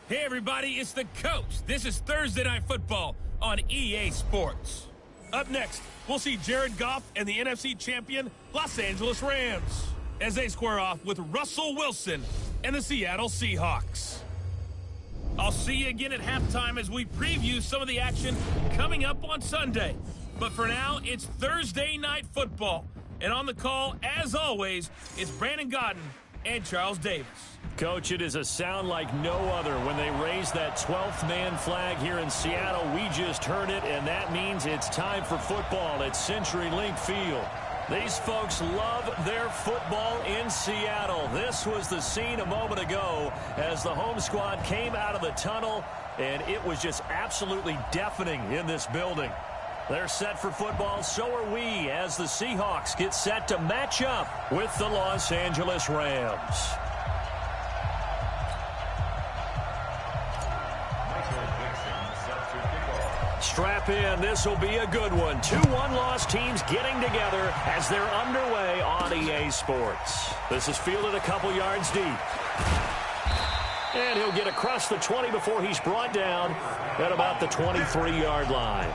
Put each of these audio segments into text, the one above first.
Hey everybody, it's the Coach. This is Thursday Night Football on EA Sports. Up next, we'll see Jared Goff and the NFC champion Los Angeles Rams as they square off with Russell Wilson and the Seattle Seahawks. I'll see you again at halftime as we preview some of the action coming up on Sunday. But for now, it's Thursday Night Football. And on the call, as always, it's Brandon Godden and Charles Davis. Coach, it is a sound like no other when they raise that 12th man flag here in Seattle. We just heard it, and that means it's time for football at CenturyLink Field. These folks love their football in Seattle. This was the scene a moment ago as the home squad came out of the tunnel, and it was just absolutely deafening in this building. They're set for football, so are we, as the Seahawks get set to match up with the Los Angeles Rams. Strap in. This will be a good one. 2 one-loss teams getting together as they're underway on EA Sports. This is fielded a couple yards deep. And he'll get across the 20 before he's brought down at about the 23-yard line.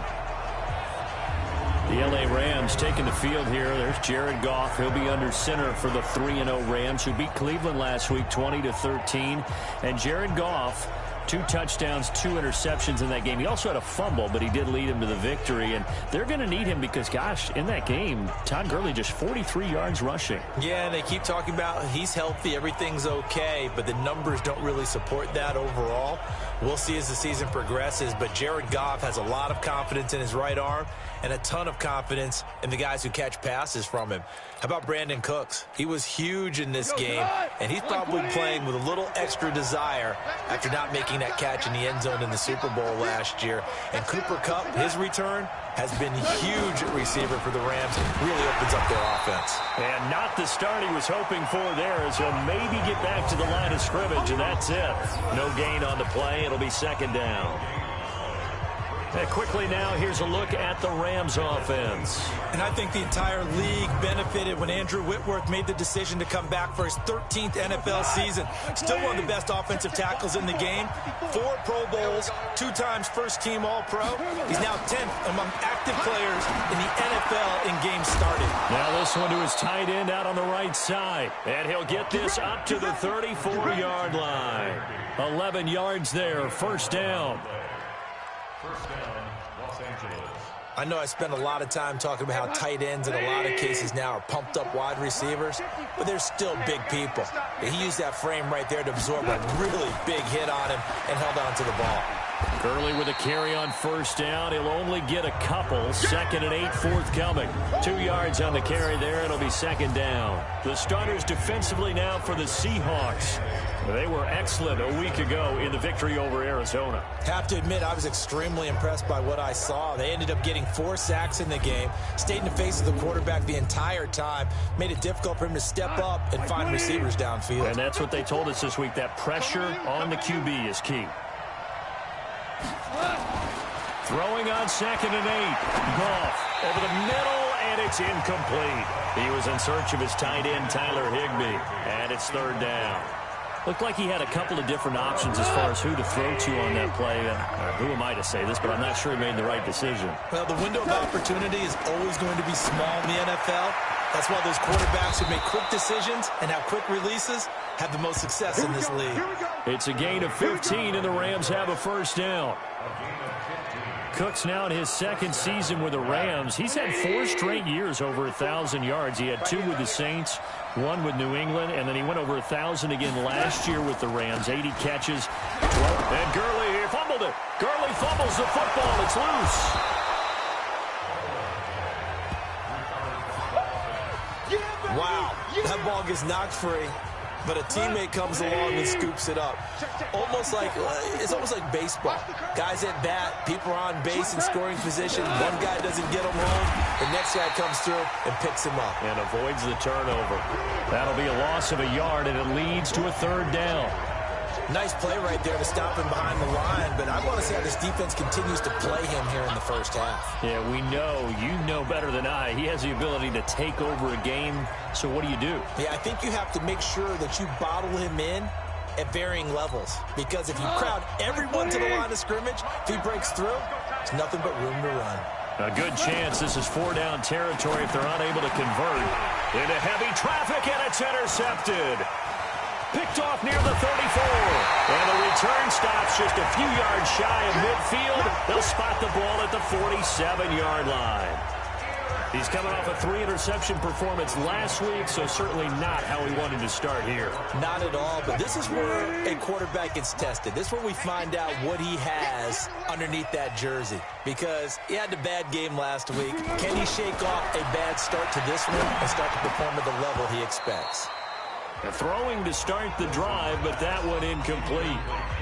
The L.A. Rams taking the field here. There's Jared Goff. He'll be under center for the 3-0 Rams, who beat Cleveland last week 20-13. And Jared Goff, 2 touchdowns, 2 interceptions in that game. He also had a fumble, but he did lead him to the victory. And they're going to need him because, gosh, in that game, Todd Gurley just 43 yards rushing. Yeah, and they keep talking about he's healthy, everything's okay, but the numbers don't really support that overall. We'll see as the season progresses, but Jared Goff has a lot of confidence in his right arm and a ton of confidence in the guys who catch passes from him. How about Brandon Cooks? He was huge in this game, and he's probably playing with a little extra desire after not making that catch in the end zone in the Super Bowl last year. And Cooper Kupp, his return has been huge at receiver for the Rams. Really opens up their offense. And not the start he was hoping for there, as he'll maybe get back to the line of scrimmage, and that's it. No gain on the play. It'll be second down. And quickly now, here's a look at the Rams offense. And I think the entire league benefited when Andrew Whitworth made the decision to come back for his 13th NFL season. Still one of the best offensive tackles in the game. 4 Pro Bowls, 2 times first-team All-Pro. He's now 10th among active players in the NFL in games started. Now this one to his tight end out on the right side. And he'll get this up to the 34-yard line. 11 yards there, first down. First down, Los Angeles. I know I spent a lot of time talking about how tight ends in a lot of cases now are pumped up wide receivers, but they're still big people. He used that frame right there to absorb a really big hit on him and held on to the ball. Gurley with a carry on first down. He'll only get a couple. 2nd and 8 forthcoming. 2 yards on the carry there. It'll be second down. The starters defensively now for the Seahawks. They were excellent a week ago in the victory over Arizona. Have to admit, I was extremely impressed by what I saw. They ended up getting 4 sacks in the game, stayed in the face of the quarterback the entire time, made it difficult for him to step up and find receivers downfield. And that's what they told us this week, that pressure on the QB is key. Throwing on 2nd and 8. Goff over the middle, and it's incomplete. He was in search of his tight end, Tyler Higbee, and it's third down. Looked like he had a couple of different options as far as who to throw to on that play. Who am I to say this, but I'm not sure he made the right decision. Well, the window of opportunity is always going to be small in the NFL. That's why those quarterbacks who make quick decisions and have quick releases have the most success in this league. It's a gain of 15, and the Rams have a first down. Cooks now in his 2nd season with the Rams. He's had 4 straight years over 1,000 yards. He had 2 with the Saints, 1 with New England, and then he went over 1,000 again last year with the Rams. 80 catches. And Gurley here fumbled it. Gurley fumbles the football. It's loose. Wow, that ball gets knocked free, but a teammate comes along and scoops it up. It's almost like baseball. Guys at bat, people are on base in scoring position. One guy doesn't get him home. The next guy comes through and picks him up. And avoids the turnover. That'll be a loss of a yard, and it leads to a third down. Nice play right there to stop him behind the line, but I want to see how this defense continues to play him here in the first half. Yeah, we know. You know better than I. He has the ability to take over a game, so what do you do? Yeah, I think you have to make sure that you bottle him in at varying levels. Because if you crowd everyone to the line of scrimmage, if he breaks through, there's nothing but room to run. A good chance this is 4-down territory if they're unable to convert. Into heavy traffic, and it's intercepted. Picked off near the 34. And the return stops just a few yards shy of midfield. They'll spot the ball at the 47-yard line. He's coming off a 3-interception performance last week, so certainly not how he wanted to start here. Not at all, but this is where a quarterback gets tested. This is where we find out what he has underneath that jersey. Because he had a bad game last week. Can he shake off a bad start to this one and start to perform at the level he expects? Throwing to start the drive, but that one incomplete.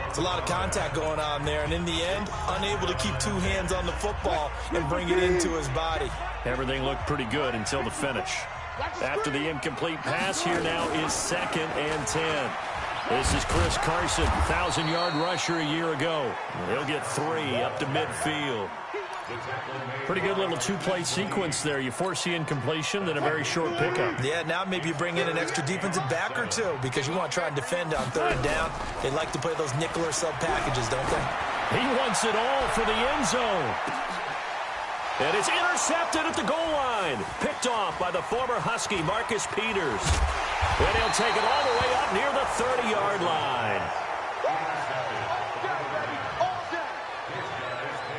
It's a lot of contact going on there, and in the end, unable to keep two hands on the football and bring it into his body. Everything looked pretty good until the finish. After the incomplete pass, here now is 2nd and 10. This is Chris Carson, 1,000-yard rusher a year ago. He'll get 3 up to midfield. Pretty good little two-play sequence there. You force the incompletion, then a very short pickup. Yeah, now maybe you bring in an extra defensive back or two because you want to try and defend on 3rd down. They like to play those nickel or sub packages, don't they? He wants it all for the end zone. And it's intercepted at the goal line. Picked off by the former Husky, Marcus Peters. And he'll take it all the way up near the 30-yard line.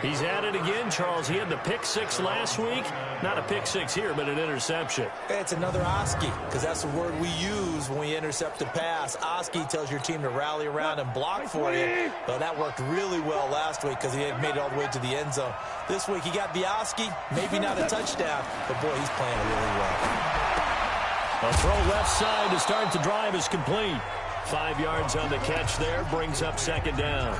He's at it again, Charles. He had the pick 6 last week. Not a pick 6 here, but an interception. It's another Oski, because that's the word we use when we intercept a pass. Oski tells your team to rally around and block for you. But that worked really well last week because he had made it all the way to the end zone. This week he got the Oski, maybe not a touchdown, but boy, he's playing really well. A throw left side to start the drive is complete. 5 yards on the catch there, brings up 2nd down.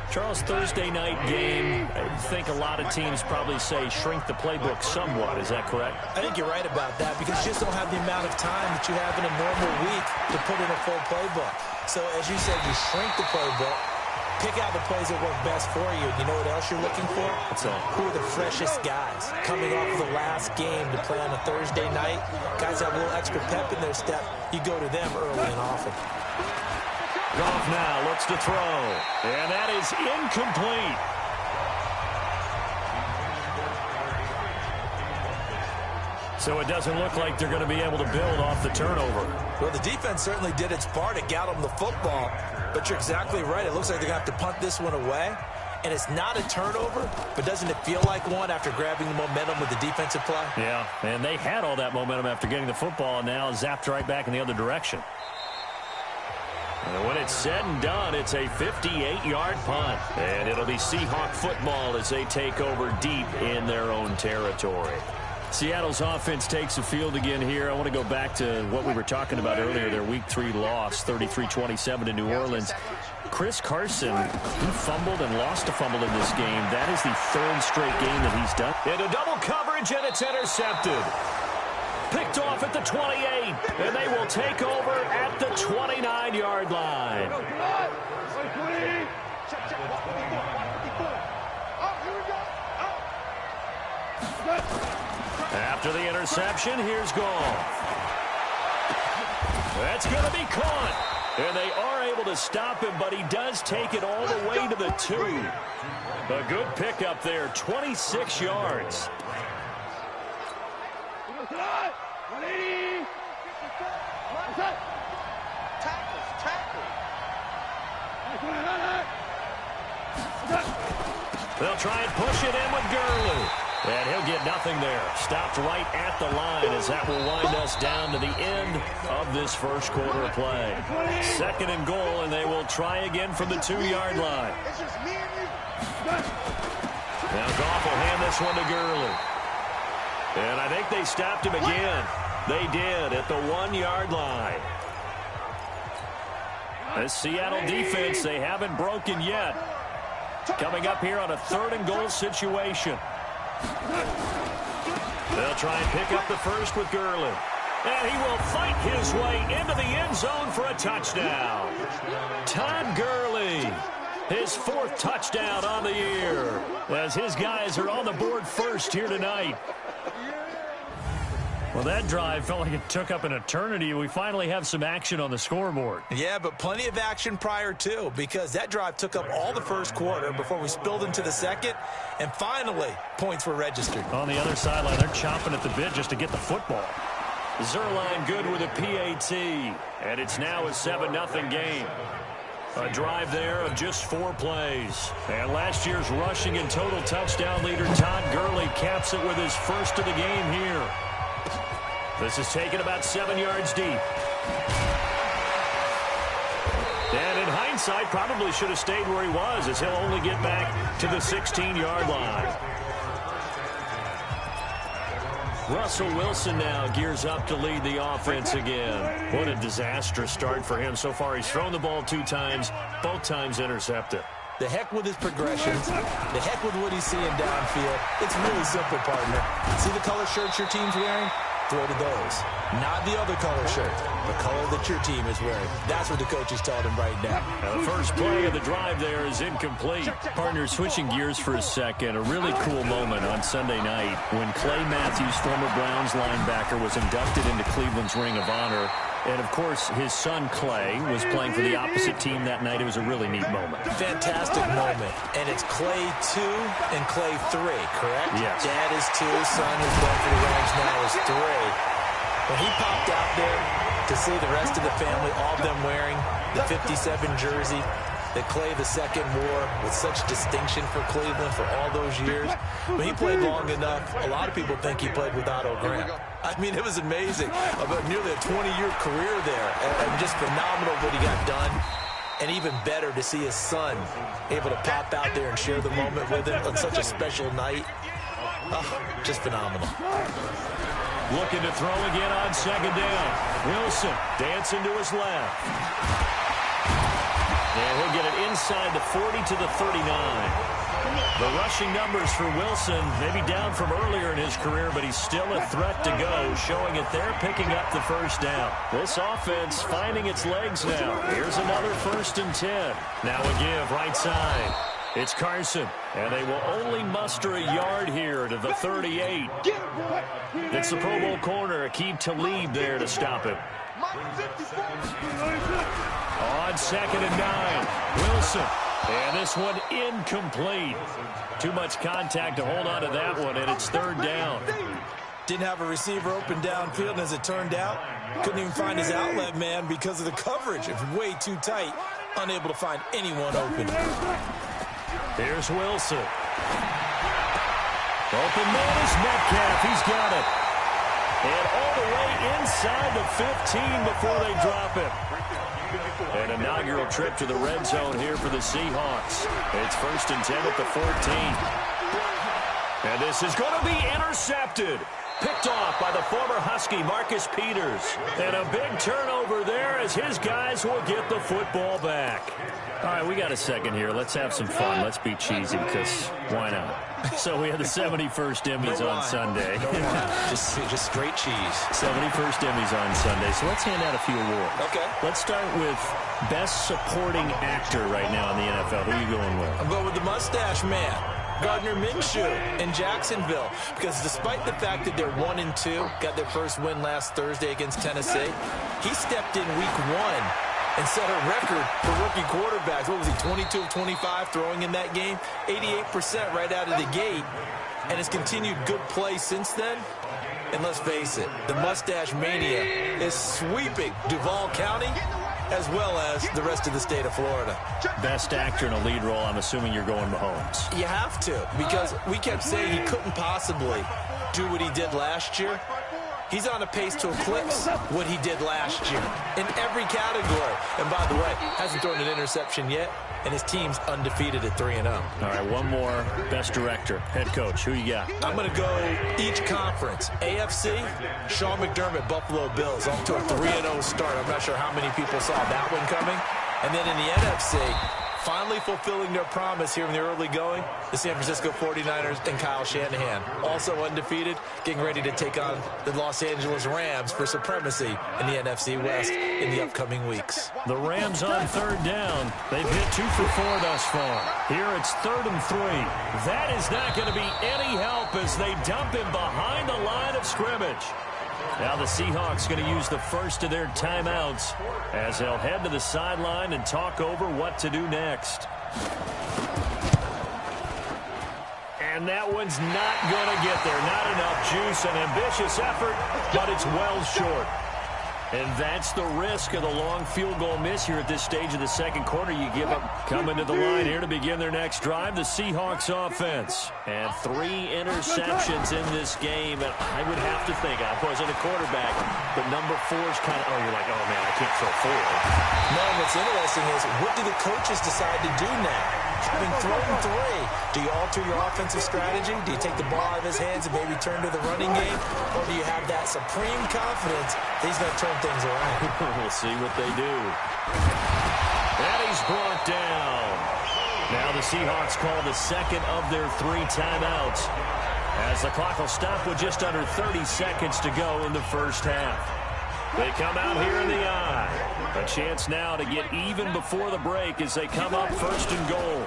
Charles, Thursday night game, I think a lot of teams probably say shrink the playbook somewhat. Is that correct? I think you're right about that because you just don't have the amount of time that you have in a normal week to put in a full playbook. So, as you said, you shrink the playbook, pick out the plays that work best for you. You know what else you're looking for? What's that? Who are the freshest guys coming off of the last game to play on a Thursday night? Guys have a little extra pep in their step. You go to them early and often. Goff now looks to throw, and that is incomplete. So it doesn't look like they're going to be able to build off the turnover. Well, the defense certainly did its part to get them the football, but you're exactly right. It looks like they're going to have to punt this one away, and it's not a turnover, but doesn't it feel like one after grabbing the momentum with the defensive play? Yeah, and they had all that momentum after getting the football, and now zapped right back in the other direction. And when it's said and done, it's a 58-yard punt. And it'll be Seahawk football as they take over deep in their own territory. Seattle's offense takes the field again here. I want to go back to what we were talking about earlier, their Week 3 loss, 33-27 to New Orleans. Chris Carson, he fumbled and lost a fumble in this game. That is the 3rd straight game that he's done. Into double coverage, and it's intercepted. Picked off at the 28, and they will take over at the 29-yard line. After the interception, here's Goff. That's going to be caught, and they are able to stop him, but he does take it all the way to the 2. A good pickup there, 26 yards. They'll try and push it in with Gurley. And he'll get nothing there. Stopped right at the line as that will wind us down to the end of this first quarter of play. 2nd and goal, and they will try again from the 2-yard line. Now Goff will hand this one to Gurley. And I think they stopped him again. They did at the 1-yard line. This Seattle defense, they haven't broken yet. Coming up here on a 3rd and goal situation. They'll try and pick up the first with Gurley. And he will fight his way into the end zone for a touchdown. Todd Gurley, his 4th touchdown on the year, as his guys are on the board first here tonight. Well, that drive felt like it took up an eternity. We finally have some action on the scoreboard. Yeah, but plenty of action prior to, because that drive took up all the first quarter before we spilled into the second, and finally, points were registered. On the other sideline, they're chomping at the bit just to get the football. Zerline good with a PAT, and it's now a 7-0 game. A drive there of just 4 plays. And last year's rushing and total touchdown leader Todd Gurley caps it with his first of the game here. This is taken about 7 yards deep. And in hindsight, probably should have stayed where he was, as he'll only get back to the 16-yard line. Russell Wilson now gears up to lead the offense again. What a disastrous start for him. So far, he's thrown the ball 2 times, both times intercepted. The heck with his progressions. The heck with what he's seeing downfield. It's really simple, partner. See the color shirts your team's wearing? Throw to those. Not the other color shirt. The color that your team is wearing. That's what the coach is telling him right now. Now the first play of the drive there is incomplete. Partner, switching gears for a second. A really cool moment on Sunday night when Clay Matthews, former Browns linebacker, was inducted into Cleveland's Ring of Honor. And, of course, his son, Clay, was playing for the opposite team that night. It was a really neat moment. Fantastic moment. And it's Clay 2 and Clay 3, correct? Yes. Dad is 2, son who's playing for the Rams now is 3. When he popped out there to see the rest of the family, all of them wearing the 57 jersey that Clay II wore with such distinction for Cleveland for all those years. When he played long enough, a lot of people think he played with Otto Graham. I mean, it was amazing. About nearly a 20-year career there, and just phenomenal what he got done. And even better to see his son able to pop out there and share the moment with him on such a special night. Oh, just phenomenal. Looking to throw again on second down. Wilson dancing to his left. And he'll get it inside the 40 to the 39. The rushing numbers for Wilson, maybe down from earlier in his career, but he's still a threat to go, showing it they're picking up the first down. This offense finding its legs now. Here's another 1st and 10. Now a give right side. It's Carson, and they will only muster a yard here to the 38. It's the Pro Bowl corner, Aqib Talib there to stop him. On 2nd and 9, Wilson. And this one incomplete. Too much contact to hold on to that one, and it's 3rd down. Didn't have a receiver open downfield, and as it turned out, couldn't even find his outlet man because of the coverage. It was way too tight, unable to find anyone open. Here's Wilson. Open man is Metcalf. He's got it. And all the way inside the 15 before they drop him. An inaugural trip to the red zone here for the Seahawks. It's 1st and 10 at the 14. And this is going to be intercepted. Picked off by the former Husky, Marcus Peters. And a big turnover there as his guys will get the football back. All right, we got a second here. Let's have some fun. Let's be cheesy, because why not? So we have the 71st Emmys on Sunday. just straight cheese. 71st Emmys on Sunday. So let's hand out a few awards. Okay. Let's start with Best Supporting Actor right now in the NFL. Who are you going with? I'm going with the Mustache Man, Gardner Minshew in Jacksonville, because despite the fact that they're 1-2, got their first win last Thursday against Tennessee, he stepped in week 1 and set a record for rookie quarterbacks. What was he, 22 of 25 throwing in that game? 88% right out of the gate, and has continued good play since then. And let's face it, the Mustache Mania is sweeping Duval County as well as the rest of the state of Florida. Best actor in a lead role, I'm assuming you're going Mahomes. You have to, because we kept saying he couldn't possibly do what he did last year. He's on a pace to eclipse what he did last year in every category. And by the way, hasn't thrown an interception yet, and his team's undefeated at 3-0. All right, one more. Best director, head coach. Who you got? I'm going to go each conference. AFC, Sean McDermott, Buffalo Bills, off to a 3-0 start. I'm not sure how many people saw that one coming. And then in the NFC, finally fulfilling their promise here in the early going, the San Francisco 49ers and Kyle Shanahan. Also undefeated, getting ready to take on the Los Angeles Rams for supremacy in the NFC West in the upcoming weeks. The Rams on 3rd down. They've hit 2 for 4 thus far. Here it's 3rd and 3. That is not going to be any help as they dump him behind the line of scrimmage. Now the Seahawks going to use the first of their timeouts as they'll head to the sideline and talk over what to do next. And that one's not going to get there. Not enough juice. An ambitious effort, but it's well short. And that's the risk of the long field goal miss here at this stage of the second quarter. You give up. Coming to the line here to begin their next drive, the Seahawks offense. And 3 interceptions in this game. And I would have to think, I wasn't a quarterback, but number 4 is kind of, you're like, oh, man, I can't throw 4. No, what's interesting is, what do the coaches decide to do now? Having thrown 3, do you alter your offensive strategy? Do you take the ball out of his hands and maybe turn to the running game? Or do you have that supreme confidence that he's going to turn things around? We'll see what they do. And he's brought down. Now the Seahawks call the second of their 3 timeouts as the clock will stop with just under 30 seconds to go in the first half. They come out here in the eye. A chance now to get even before the break as they come up first and goal.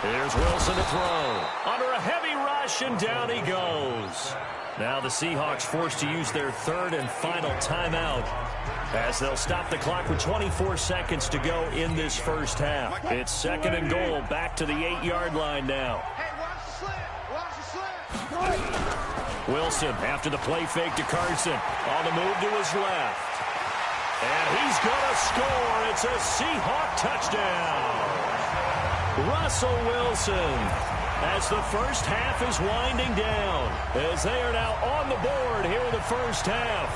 Here's Wilson to throw. Under a heavy rush, and down he goes. Now the Seahawks forced to use their 3rd and final timeout as they'll stop the clock with 24 seconds to go in this first half. It's 2nd and goal, back to the 8-yard line now. Wilson after the play fake to Carson. On the move to his left. And he's going to score. It's a Seahawk touchdown. Russell Wilson, as the first half is winding down, as they are now on the board here in the first half.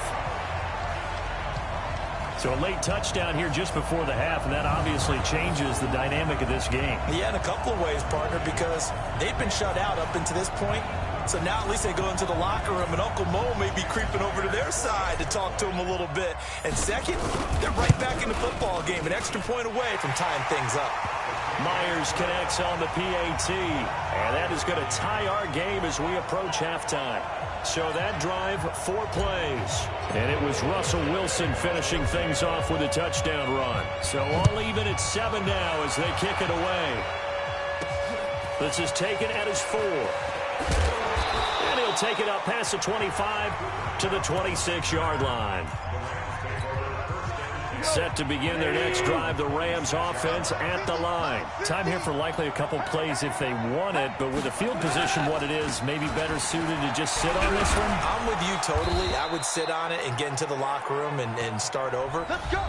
So a late touchdown here just before the half, and that obviously changes the dynamic of this game. Yeah, in a couple of ways, partner, because they've been shut out up until this point. So now at least they go into the locker room, and Uncle Mo may be creeping over to their side to talk to him a little bit. And second, they're right back in the football game, an extra point away from tying things up. Myers connects on the PAT, and that is going to tie our game as we approach halftime. So that drive, 4 plays. And it was Russell Wilson finishing things off with a touchdown run. So all even at 7 now as they kick it away. This is taken at his 4. And he'll take it up past the 25 to the 26-yard line. Set to begin their next drive, the Rams offense at the line. Time here for likely a couple plays if they want it, but with the field position what it is, maybe better suited to just sit on this one? I'm with you totally. I would sit on it and get into the locker room and start over.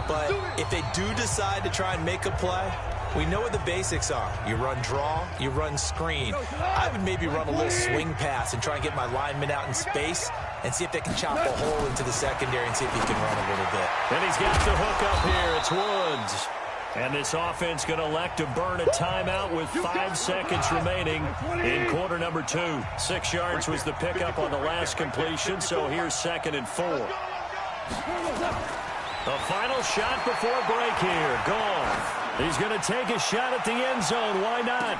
But if they do decide to try and make a play, we know what the basics are. You run draw, you run screen. I would maybe run a little swing pass and try and get my lineman out in space and see if they can chop a hole into the secondary and see if he can run a little bit. And he's got the hook up here. It's Woods. And this offense going to elect to burn a timeout with 5 seconds remaining in quarter number 2. 6 yards was the pickup on the last completion, so here's 2nd and 4. The final shot before break here. Gone. He's going to take a shot at the end zone. Why not?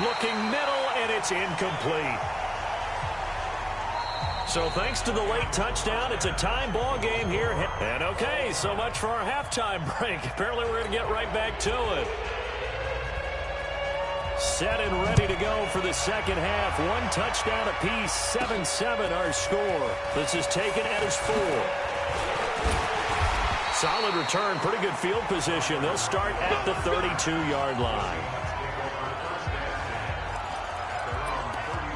Looking middle, and it's incomplete. So thanks to the late touchdown, it's a time ball game here. And okay, so much for our halftime break. Apparently we're going to get right back to it. Set and ready to go for the second half. 1 touchdown apiece, 7-7 our score. This is taken at his 4. Solid return, pretty good field position. They'll start at the 32-yard line.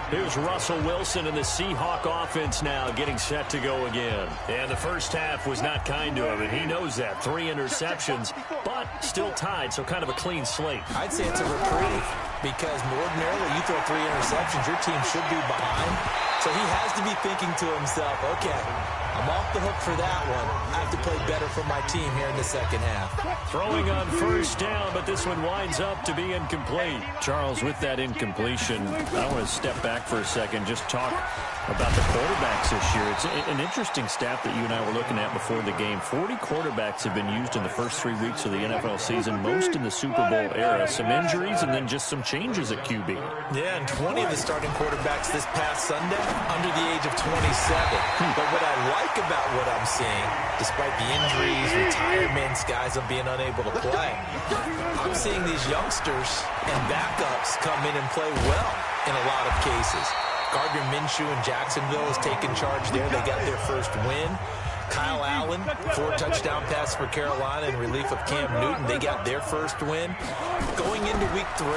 Here's Russell Wilson and the Seahawk offense now getting set to go again. And the first half was not kind to him, and he knows that. 3 interceptions, but still tied, so kind of a clean slate. I'd say it's a reprieve because ordinarily you throw 3 interceptions, your team should be behind. So he has to be thinking to himself, okay, I'm off the hook for that one. I have to play better for my team here in the second half. Throwing on first down, but this one winds up to be incomplete. Charles, with that incompletion, I want to step back for a second, just talk about the quarterbacks this year. It's an interesting stat that you and I were looking at before the game. 40 quarterbacks have been used in the first 3 weeks of the NFL season, most in the Super Bowl era. Some injuries and then just some changes at QB. Yeah, and 20 of the starting quarterbacks this past Sunday under the age of 27. But what I like about what I'm seeing, despite the injuries, retirements, guys being unable to play, I'm seeing these youngsters and backups come in and play well in a lot of cases. Gardner Minshew in Jacksonville has taken charge there. They got their first win. Kyle Allen, 4 touchdown passes for Carolina in relief of Cam Newton. They got their first win. Going into week 3,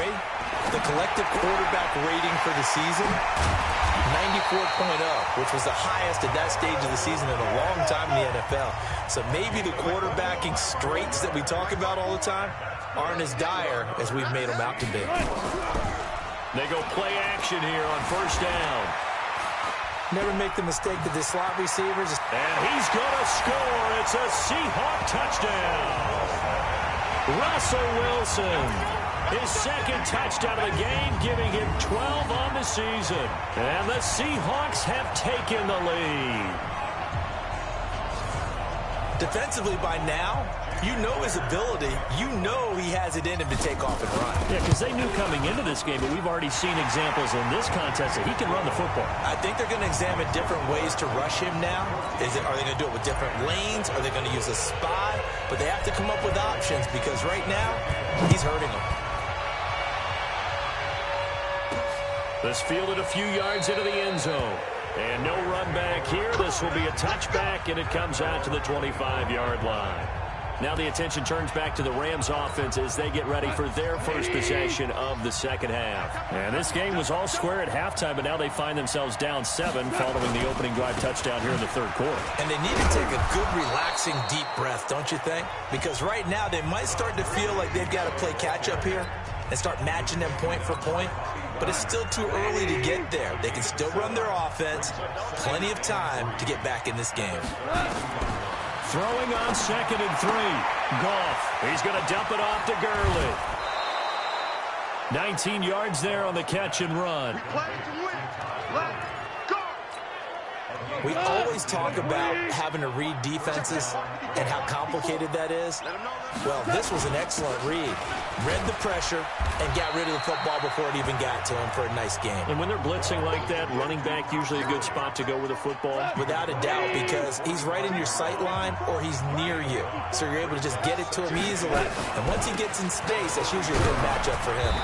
the collective quarterback rating for the season, 94.0, which was the highest at that stage of the season in a long time in the NFL. So maybe the quarterbacking straits that we talk about all the time aren't as dire as we've made them out to be. They go play action here on first down. Never make the mistake that the slot receivers. And he's going to score. It's a Seahawk touchdown. Russell Wilson, his second touchdown of the game, giving him 12 on the season. And the Seahawks have taken the lead. Defensively by now, you know his ability. You know he has it in him to take off and run. Yeah, because they knew coming into this game, but we've already seen examples in this contest that he can run the football. I think they're going to examine different ways to rush him now. Are they going to do it with different lanes? Are they going to use a spy? But they have to come up with options because right now, he's hurting them. This fielded a few yards into the end zone. And no run back here. This will be a touchback, and it comes out to the 25-yard line. Now the attention turns back to the Rams offense as they get ready for their first possession of the second half. And this game was all square at halftime, but now they find themselves down 7 following the opening drive touchdown here in the third quarter. And they need to take a good, relaxing, deep breath, don't you think? Because right now they might start to feel like they've got to play catch-up here and start matching them point for point. But it's still too early to get there. They can still run their offense. Plenty of time to get back in this game. Throwing on 2nd and 3. Goff. He's going to dump it off to Gurley. 19 yards there on the catch and run. We always talk about having to read defenses and how complicated that is. Well, this was an excellent read. Read the pressure and got rid of the football before it even got to him for a nice game. And when they're blitzing like that, running back usually a good spot to go with the football? Without a doubt, because he's right in your sight line or he's near you. So you're able to just get it to him easily. And once he gets in space, that's usually a good matchup for him.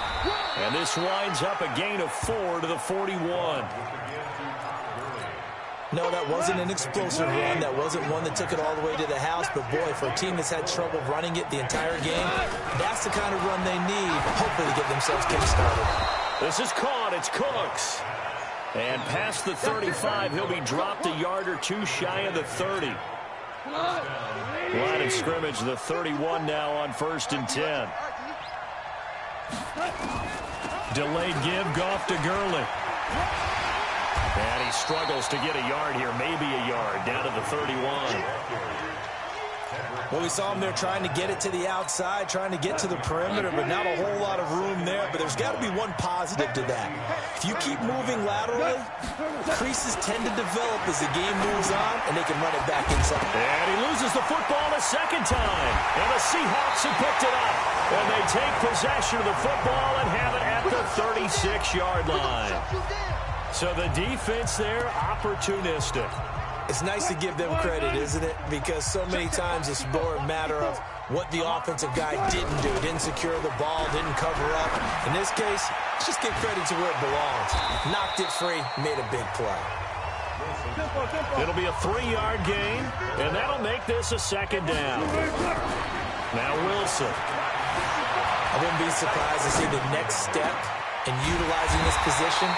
And this winds up a gain of 4 to the 41. No, that wasn't an explosive run. That wasn't one that took it all the way to the house. But, boy, for a team that's had trouble running it the entire game, that's the kind of run they need, hopefully, to get themselves kick-started. This is caught. It's Cooks. And past the 35, he'll be dropped a yard or two shy of the 30. Line of scrimmage, the 31 now on 1st and 10. Delayed give, Goff to Gurley. And he struggles to get a yard here, maybe a yard, down to the 31. Well, we saw him there trying to get it to the outside, trying to get to the perimeter, but not a whole lot of room there. But there's got to be one positive to that. If you keep moving laterally, creases tend to develop as the game moves on, and they can run it back inside. And he loses the football a second time. And the Seahawks have picked it up. And they take possession of the football and have it at the 36-yard line. So the defense there, opportunistic. It's nice to give them credit, isn't it? Because so many times it's more a matter of what the offensive guy didn't do. Didn't secure the ball, didn't cover up. In this case, just give credit to where it belongs. Knocked it free, made a big play. It'll be a 3-yard gain, and that'll make this a second down. Now Wilson. I wouldn't be surprised to see the next step in utilizing this position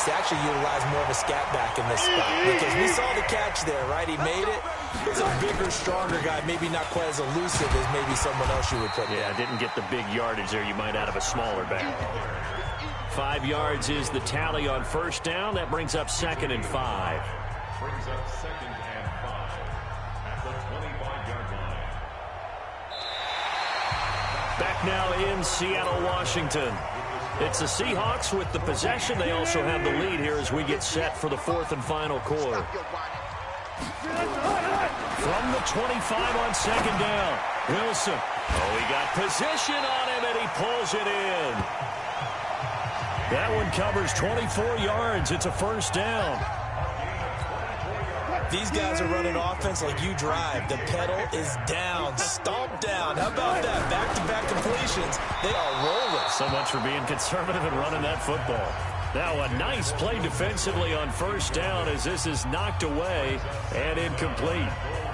to actually utilize more of a scat back in this spot. Because we saw the catch there, right? He made it. He's a bigger, stronger guy, maybe not quite as elusive as maybe someone else you would put there. Yeah, didn't get the big yardage there you might out of a smaller back. 5 yards is the tally on 1st down. That brings up 2nd and 5. Brings up 2nd and 5 at the 25-yard line. Back now in Seattle, Washington. It's the Seahawks with the possession. They also have the lead here as we get set for the 4th and final quarter. From the 25 on 2nd down. Wilson. Oh, he got position on him, and he pulls it in. That one covers 24 yards. It's a 1st down. These guys are running offense like you drive. The pedal is down, stomp down. How about that? Back-to-back completions. They are rolling. So much for being conservative and running that football. Now a nice play defensively on first down as this is knocked away and incomplete.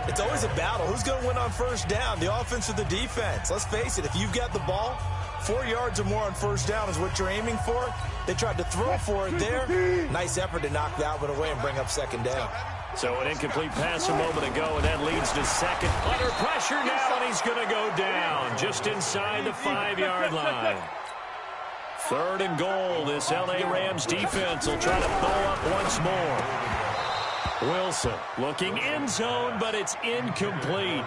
It's always a battle. Who's going to win on first down, the offense or the defense? Let's face it, if you've got the ball, 4 yards or more on first down is what you're aiming for. They tried to throw for it there. Nice effort to knock that one away and bring up second down. So an incomplete pass a moment ago, and that leads to second. Under pressure now, and he's going to go down just inside the 5-yard line. 3rd and goal. This L.A. Rams defense will try to bow up once more. Wilson looking end zone, but it's incomplete.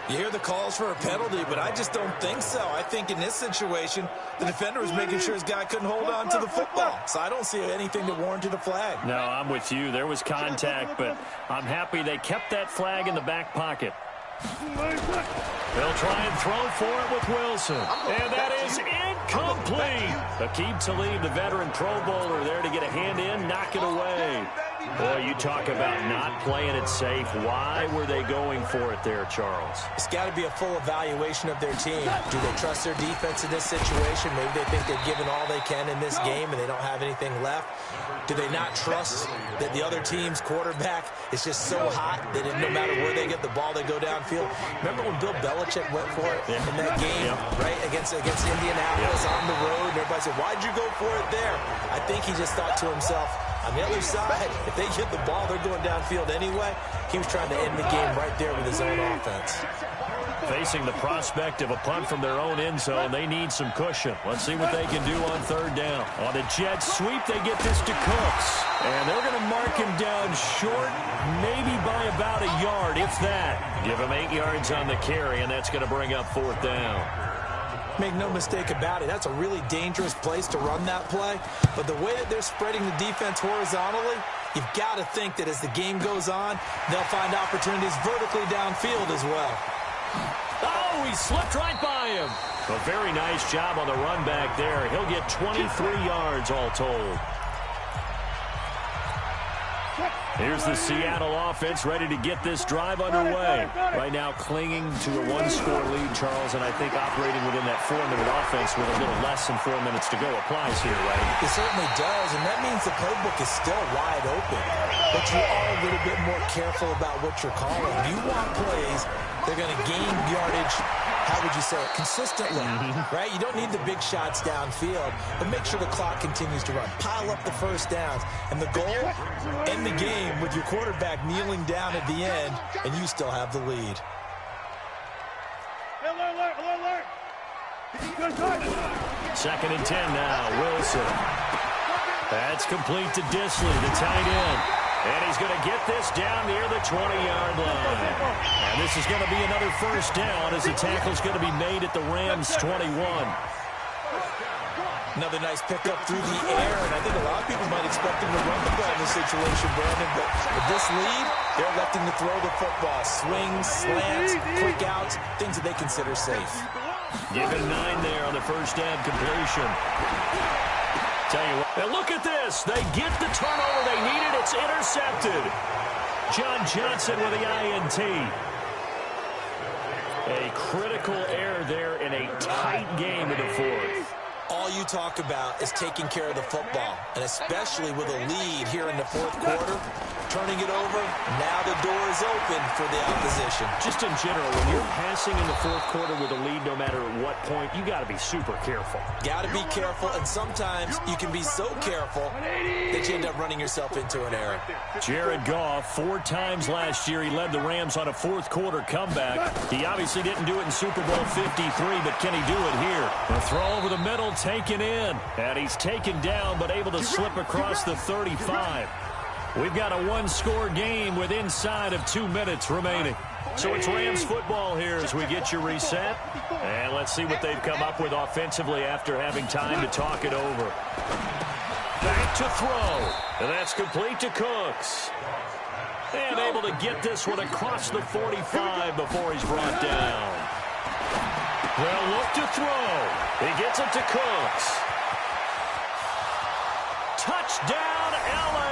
You hear the calls for a penalty, but I just don't think so. I think in this situation, the defender was making sure his guy couldn't hold on to the football. So I don't see anything that warranted a flag. No, I'm with you. There was contact, but I'm happy they kept that flag in the back pocket. They'll try and throw for it with Wilson. And that is incomplete. Aqib Talib, the veteran Pro Bowler, there to get a hand in, knock it away. Boy, you talk about not playing it safe. Why were they going for it there, Charles? It's got to be a full evaluation of their team. Do they trust their defense in this situation? Maybe they think they've given all they can in this game and they don't have anything left. Do they not trust that the other team's quarterback is just so hot that no matter where they get the ball, they go downfield? Remember when Bill Belichick went for it in that game, right, against Indianapolis on the road? And everybody said, why'd you go for it there? I think he just thought to himself, on the other side, if they get the ball, they're going downfield anyway. He was trying to end the game right there with his own offense. Facing the prospect of a punt from their own end zone, they need some cushion. Let's see what they can do on 3rd down. On the jet sweep, they get this to Cooks. And they're going to mark him down short, maybe by about a yard, if that. Give him 8 yards on the carry, and that's going to bring up 4th down. Make no mistake about it, that's a really dangerous place to run that play. But the way that they're spreading the defense horizontally, you've got to think that as the game goes on, they'll find opportunities vertically downfield as well. Oh, he slipped right by him. A very nice job on the run back there. He'll get 23 yards all told. Here's the Seattle offense ready to get this drive underway. Right now clinging to a 1-score lead, Charles, and I think operating within that 4-minute offense with a little less than 4 minutes to go applies here, right? It certainly does, and that means the playbook is still wide open. But you are a little bit more careful about what you're calling. You want plays, they're going to gain yardage, how would you say it, consistently, right? You don't need the big shots downfield, but make sure the clock continues to run. Pile up the first downs, and the goal, end the game with your quarterback kneeling down at the end, and you still have the lead. Second and 10 now, Wilson. That's complete to Disley, the tight end. And he's going to get this down near the 20-yard line. And this is going to be another first down as the tackle's going to be made at the Rams' 21. Another nice pickup through the air, and I think a lot of people might expect him to run the ball in this situation, Brandon, but with this lead, they're electing to throw the football. Swings, slants, quick outs, things that they consider safe. Give it 9 there on the first down completion. Tell you what, now look at this. They get the turnover they needed. It's intercepted. John Johnson with the INT. A critical error there in a tight game in the 4th. All you talk about is taking care of the football, and especially with a lead here in the 4th quarter, turning it over, now the door is open for the opposition. Just in general, when you're passing in the 4th quarter with a lead, no matter what point, you got to be super careful. Got to be careful, and sometimes you can be so careful that you end up running yourself into an error. Jared Goff, 4 times last year, he led the Rams on a 4th quarter comeback. He obviously didn't do it in Super Bowl 53, but can he do it here? A throw over the middle, taken in, and he's taken down, but able to slip across the 35. We've got a 1-score game with inside of 2 minutes remaining. So it's Rams football here as we get your reset. And let's see what they've come up with offensively after having time to talk it over. Back to throw. And that's complete to Cooks. And able to get this one across the 45 before he's brought down. Well, look to throw. He gets it to Cooks. Touchdown, L.A.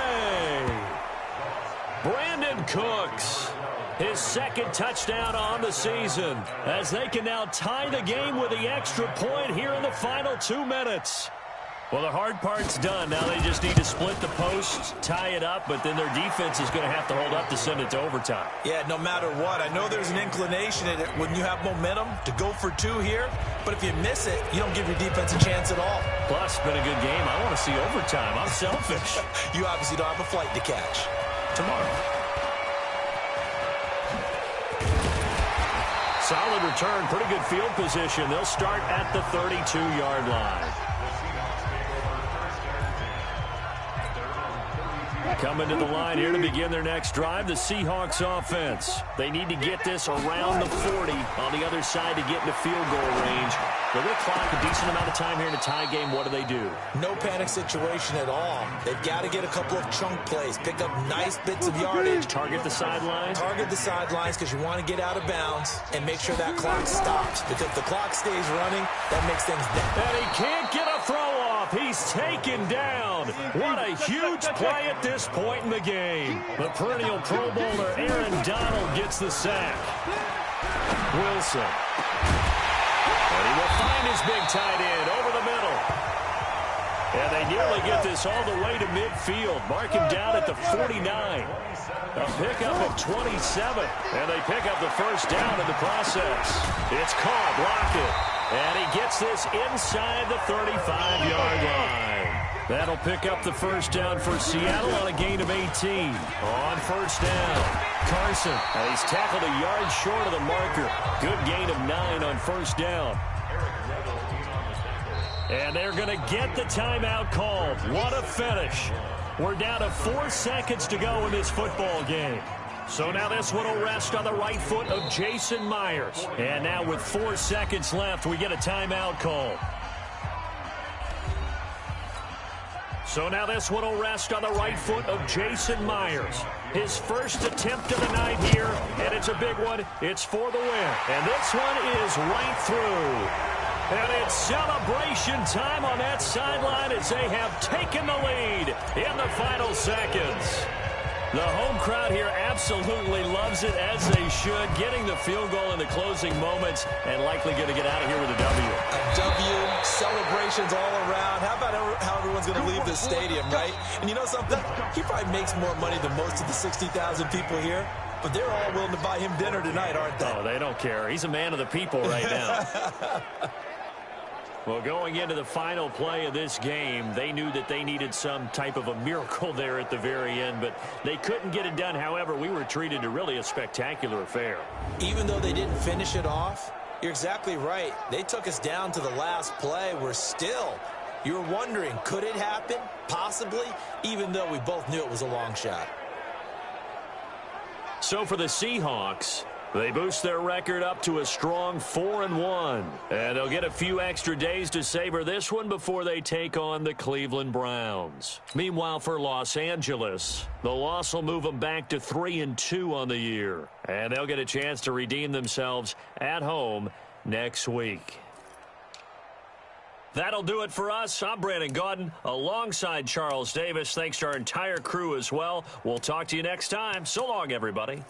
Brandon Cooks, his 2nd touchdown on the season, as they can now tie the game with the extra point here in the final 2 minutes. Well, the hard part's done. Now they just need to split the posts, tie it up, but then their defense is going to have to hold up to send it to overtime. Yeah, no matter what. I know there's an inclination in it when you have momentum to go for two here, but if you miss it, you don't give your defense a chance at all. Plus, it's been a good game. I want to see overtime. I'm selfish. You obviously don't have a flight to catch. Tomorrow. Solid return, pretty good field position. They'll start at the 32-yard line. Coming to the line here to begin their next drive, the Seahawks offense. They need to get this around the 40 on the other side to get into field goal range. But with clock, a decent amount of time here in a tie game, what do? No panic situation at all. They've got to get a couple of chunk plays, pick up nice bits of yardage. Target the sidelines? Target the sidelines because you want to get out of bounds and make sure that clock stops. Because if the clock stays running, that makes things better. And he can't get a throw off. He's taken down. What a huge play at this point in the game. The perennial Pro Bowler Aaron Donald gets the sack. Wilson. And he will find his big tight end over the middle. And they nearly get this all the way to midfield. Mark him down at the 49. A pickup of 27. And they pick up the first down in the process. It's caught, Lockett. And he gets this inside the 35-yard line. That'll pick up the first down for Seattle on a gain of 18. On first down, Carson. And he's tackled a yard short of the marker. Good gain of 9 on first down. And they're going to get the timeout called. What a finish. We're down to 4 seconds to go in this football game. So now this one will rest on the right foot of Jason Myers. And now with 4 seconds left, we get a timeout call. So now this one will rest on the right foot of Jason Myers. His first attempt of the night here, and it's a big one. It's for the win. And this one is right through. And it's celebration time on that sideline as they have taken the lead in the final seconds. The home crowd here absolutely loves it, as they should, getting the field goal in the closing moments and likely going to get out of here with a W. A W, celebrations all around. How about how everyone's going to leave the stadium, right? And you know something? He probably makes more money than most of the 60,000 people here, but they're all willing to buy him dinner tonight, aren't they? Oh, they don't care. He's a man of the people right now. Well, going into the final play of this game, they knew that they needed some type of a miracle there at the very end, but they couldn't get it done. However, we were treated to really a spectacular affair. Even though they didn't finish it off, you're exactly right. They took us down to the last play. You're wondering, could it happen? Possibly, even though we both knew it was a long shot. So for the Seahawks, they boost their record up to a strong 4-1. And they'll get a few extra days to savor this one before they take on the Cleveland Browns. Meanwhile, for Los Angeles, the loss will move them back to 3-2 on the year. And they'll get a chance to redeem themselves at home next week. That'll do it for us. I'm Brandon Gaudin alongside Charles Davis. Thanks to our entire crew as well. We'll talk to you next time. So long, everybody.